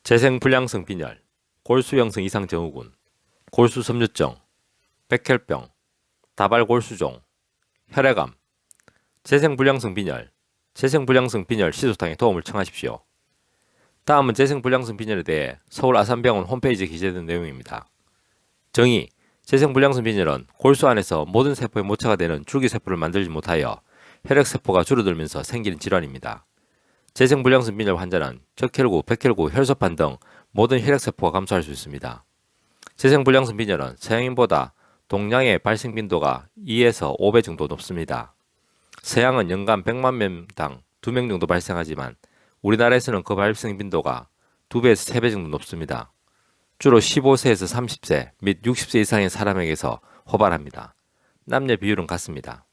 재생불량성 빈혈, 골수형성 이상 증후군, 골수섬유증, 백혈병, 다발골수종, 혈액암, 재생불량성 빈혈, 재생불량성 빈혈 시소탕에 도움을 청하십시오. 다음은 재생불량성 빈혈에 대해 서울 아산병원 홈페이지에 기재된 내용입니다. 정의, 재생불량성 빈혈은 골수 안에서 모든 세포의 모체가 되는 줄기세포를 만들지 못하여 혈액세포가 줄어들면서 생기는 질환입니다. 재생불량성 빈혈 환자는 적혈구, 백혈구, 혈소판 등 모든 혈액세포가 감소할 수 있습니다. 재생불량성 빈혈은 서양인보다 동양의 발생 빈도가 2에서 5배 정도 높습니다. 서양은 연간 100만 명당 2명 정도 발생하지만 우리나라에서는 그 발생 빈도가 2배에서 3배 정도 높습니다. 주로 15세에서 30세 및 60세 이상의 사람에게서 호발합니다. 남녀 비율은 같습니다.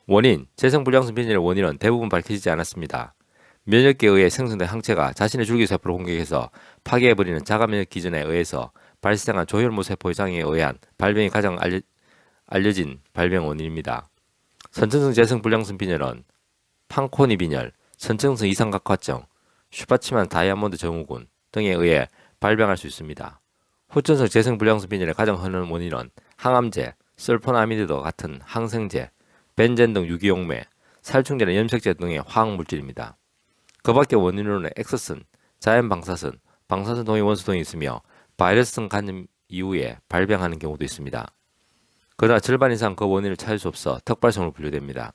원인, 재생불량성 빈혈의 원인은 대부분 밝혀지지 않았습니다. 면역계에 의해 생성된 항체가 자신의 줄기세포를 공격해서 파괴해버리는 자가면역 기전에 의해서 발생한 조혈모 세포의 장애에 의한 발병이 가장 알려진 발병 원인입니다. 선천성 재생불량성 빈혈은 판코니 빈혈, 선천성 이상각화증, 슈파치만 다이아몬드 증후군 등에 의해 발병할 수 있습니다. 후천성 재생불량성 빈혈의 가장 흔한 원인은 항암제, 설포나미드와 같은 항생제, 벤젠 등 유기용매, 살충제나 염색제 등의 화학물질입니다. 그 밖에 원인으로는 엑소슨, 자연방사선, 방사선 동위 원소 등이 있으며 바이러스성 감염 이후에 발병하는 경우도 있습니다. 그러나 절반 이상 그 원인을 찾을 수 없어 턱발성으로 분류됩니다.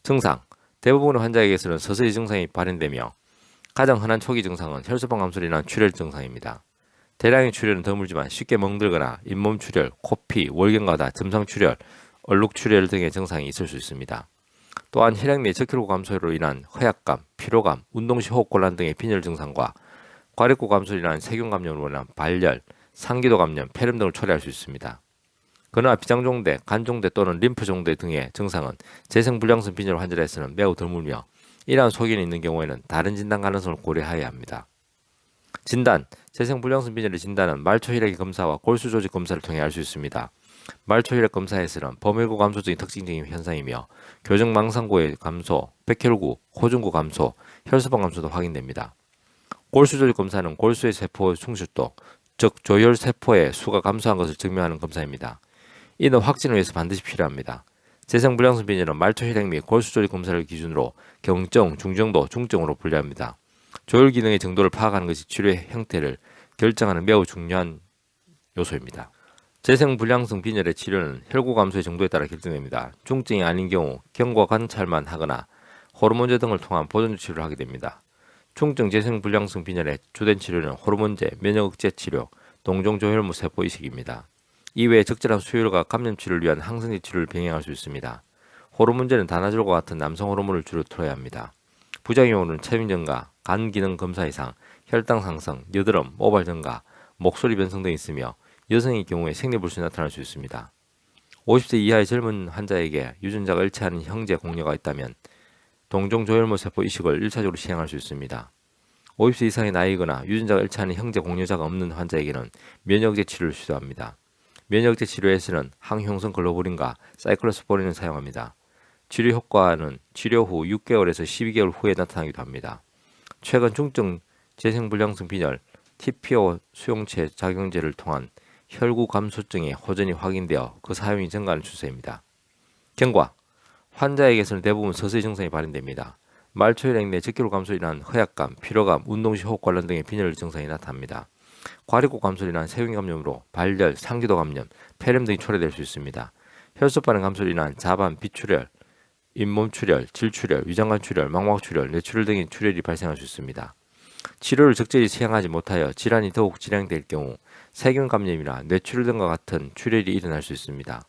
증상, 대부분의 환자에게서는 서서히 증상이 발현되며 가장 흔한 초기 증상은 혈소판 감소로 인한 출혈 증상입니다. 대량의 출혈은 드물지만 쉽게 멍들거나 잇몸 출혈, 코피, 월경과다 점상 출혈, 얼룩 출혈 등의 증상이 있을 수 있습니다. 또한 혈액 내 적혈구 감소로 인한 허약감, 피로감, 운동시 호흡곤란 등의 빈혈 증상과 과립구 감소로 인한 세균 감염으로 인한 발열, 상기도 감염, 폐렴 등을 초래할 수 있습니다. 그러나 비장종대, 간종대 또는 림프종대 등의 증상은 재생불량성 빈혈 환자에서는 매우 드물며 이러한 소견이 있는 경우에는 다른 진단 가능성을 고려해야 합니다. 진단, 재생불량성 빈혈의 진단은 말초혈액 검사와 골수조직 검사를 통해 알 수 있습니다. 말초혈액 검사에서는 범혈구 감소증이 특징적인 현상이며 교정망상구의 감소, 백혈구, 호중구 감소, 혈소판 감소도 확인됩니다. 골수조직 검사는 골수의 세포 충실도, 즉 조혈세포의 수가 감소한 것을 증명하는 검사입니다. 이는 확진을 위해서 반드시 필요합니다. 재생불량성 빈혈은 말초혈액 및 골수조직 검사를 기준으로 경증, 중정도, 중증으로 분류합니다. 조혈 기능의 정도를 파악하는 것이 치료의 형태를 결정하는 매우 중요한 요소입니다. 재생불량성 빈혈의 치료는 혈구 감소의 정도에 따라 결정됩니다. 중증이 아닌 경우 경과 관찰만 하거나 호르몬제 등을 통한 보존 치료를 하게 됩니다. 중증 재생불량성 빈혈의 주된 치료는 호르몬제, 면역억제 치료, 동종조혈모 세포 이식입니다. 이외에 적절한 수혈과 감염 치료를 위한 항생제 치료를 병행할 수 있습니다. 호르몬제는 다나졸과 같은 남성 호르몬을 주로 투여해야 합니다. 부작용으로는 체중 증가, 간 기능 검사 이상, 혈당 상승, 여드름, 모발 증가, 목소리 변성 등이 있으며 여성의 경우에 생리불순이 나타날 수 있습니다. 50세 이하의 젊은 환자에게 유전자가 일치하는 형제 공여가 있다면 동종조혈모 세포 이식을 1차적으로 시행할 수 있습니다. 50세 이상의 나이거나 유전자가 일치하는 형제 공여자가 없는 환자에게는 면역제 치료를 시도합니다. 면역제 치료에서는 항형성 글로불린과 사이클로스포린을 사용합니다. 치료 효과는 치료 후 6개월에서 12개월 후에 나타나기도 합니다. 최근 중증 재생불량성 빈혈 TPO 수용체 작용제를 통한 혈구 감소증의 호전이 확인되어 그 사용이 증가하는 추세입니다. 경과, 환자에게서는 대부분 서서히 증상이 발현됩니다. 말초혈액 내 적혈구 감소로 인한 허약감, 피로감, 운동시 호흡곤란 등의 빈혈 증상이 나타납니다. 과립구 감소로 인한 세균 감염으로 발열, 상기도 감염, 폐렴 등이 초래될 수 있습니다. 혈소판 감소로 인한 자반, 비출혈, 잇몸 출혈, 질출혈, 위장관 출혈, 망막 출혈, 뇌출혈 등의 출혈이 발생할 수 있습니다. 치료를 적절히 시행하지 못하여 질환이 더욱 진행될 경우 세균 감염이나 뇌출혈 등과 같은 출혈이 일어날 수 있습니다.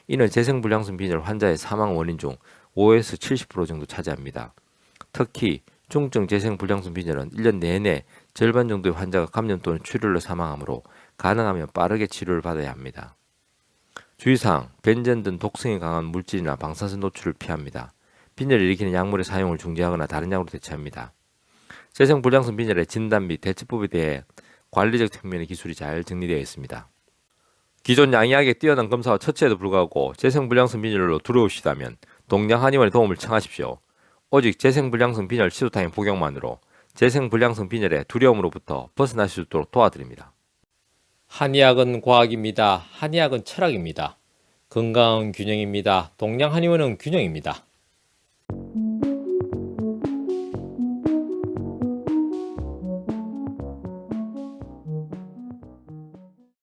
이는 재생불량성 빈혈 환자의 사망 원인 중 5에서 70% 정도 차지합니다. 특히 중증 재생불량성 빈혈은 1년 내내 절반 정도의 환자가 감염 또는 출혈로 사망하므로 가능하면 빠르게 치료를 받아야 합니다. 주의사항, 벤젠 등 독성이 강한 물질이나 방사선 노출을 피합니다. 빈혈을 일으키는 약물의 사용을 중지하거나 다른 약으로 대체합니다. 재생불량성 빈혈의 진단 및 대처법에 대해 관리적 측면의 기술이 잘 정리되어 있습니다. 기존 양의학의 뛰어난 검사와 처치에도 불구하고 재생불량성 빈혈로 두려우시다면 동양 한의원의 도움을 청하십시오. 오직 재생불량성 빈혈 시소타임 복용만으로 재생불량성 빈혈의 두려움으로부터 벗어날 수 있도록 도와드립니다. 한의학은 과학입니다. 한의학은 철학입니다. 건강은 균형입니다. 동양 한의원은 균형입니다.